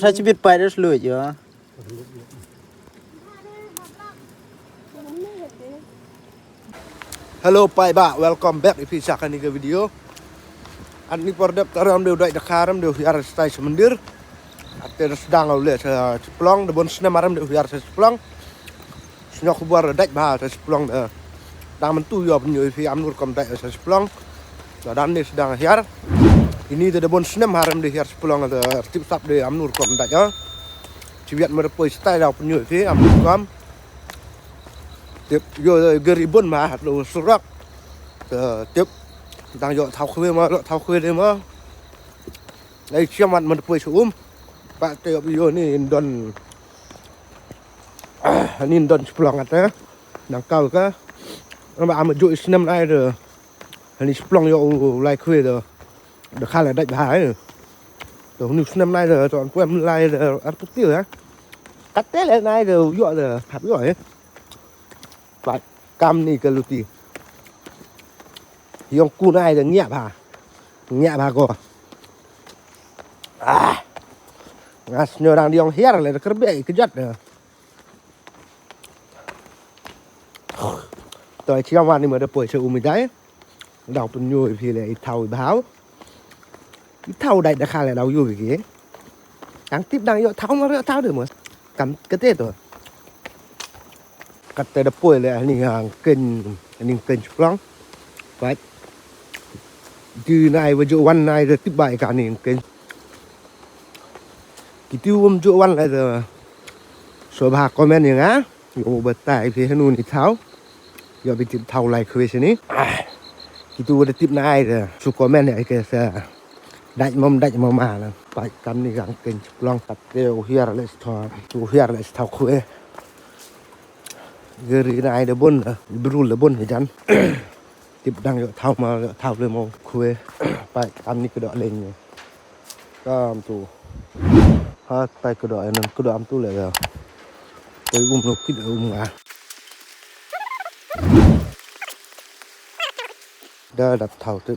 Saya cubit pai dulu aja. Hello Pai Ba, welcome back if you sakan ke video. Ani pordap taram deu dai dakaram deu hiar stai semendir. Ate sedang oleh seplong de bon sne maram deu hiar seplong. Senyok buar dai ba seplong de. Dang mentu yo penyu fi amnur kom dai seplong. Dan ni sedang hiar. Ini de bon sne maram de hiar seplong de tip tap de amnur kom dai ya. Cibiat merepoi stai dau penyu fi amnur kom. Tiếp vô gari bun mà đồ surak tiếp đang dọn tháo khuê mà tháo khuê đây mà đây xem mặt mình quay xuống bạn tiếp vôนี่đòn splong á đang cao cái nó bảo mình dội năm nay rồiนี่splong vô lại khuê rồi được khai là đại bài rồi rồiนี่năm nay rồi chọn quen lại rồi ăn chút tiêu á cắt tết lại nay rồi dọn rồi hạt giỏi Pak cam ni ke luti. Yang ku nai de nyak ba ko. Ngas nyorang di yang hiar le kerbe kejat de. Tôi chiang wan ni mà poi se umi dai. Dau pun nyu phi le thau báo. Thau dai da kha le dau yu ki. Đang tiếp đang yo thau mà thau được mà. Cầm cái tết rồi. Cắt tay đập bồi lại này hàng kênh plong vậy từ này với chỗ văn này rồi tiếp bài cả này kênh cái tiêu chỗ văn lại rồi số bạc comment như á nhiều bật tài thì hắn nuôi tháo giờ bị tiếp thầu lại khơi thế này cái tiêu đã tiếp này rồi số comment này cái sẽ đại mầm mà là phải cầm này hàng kênh plong cắt đều hiar lại tháo khơi gari này để bún brul là bún phải chăng tiếp đang dọn thau mà thau lên mông khuê phải ăn ní cái đọa lên có am tu ha phải cái đọa nên cái đọa am tu lại rồi tôi lục cái đọa à đó đập thau tiếp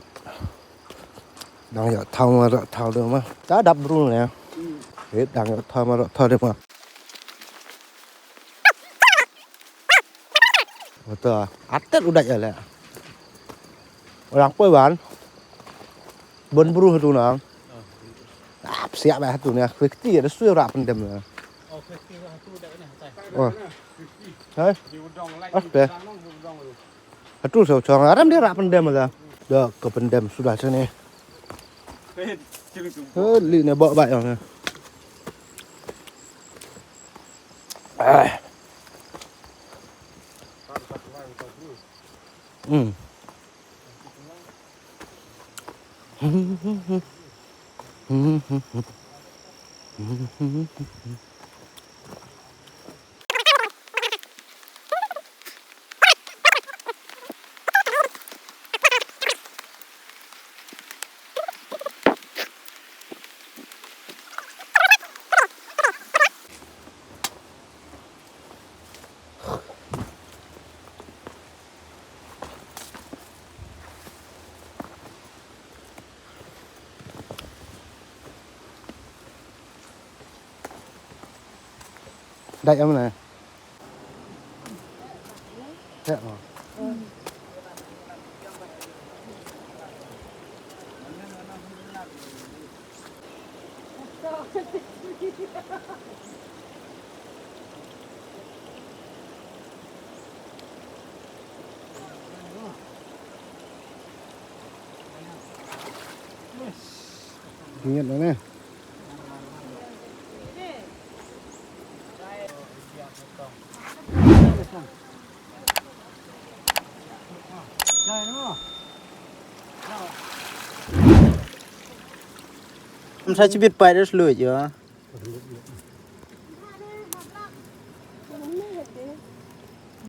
đang dọn thau mà dọn thau được mà đã đập brul này hết đang dọn thau mà dọn thau được mà betul, atet udah ya lah. Orang pun ban, bon buru tu nang. Siap bah tu ni, kekti ada suai rap pendem lah. Oh, kekti tu dah ni. Oh, hei, apa? Itu seorang orang dia rap pendem lah. Dah ke pendem sudah sini. Li ni bawa baik yang ni. Đây em này. Đấy mà. Ingat mana? Saya cubit pai dulu aja.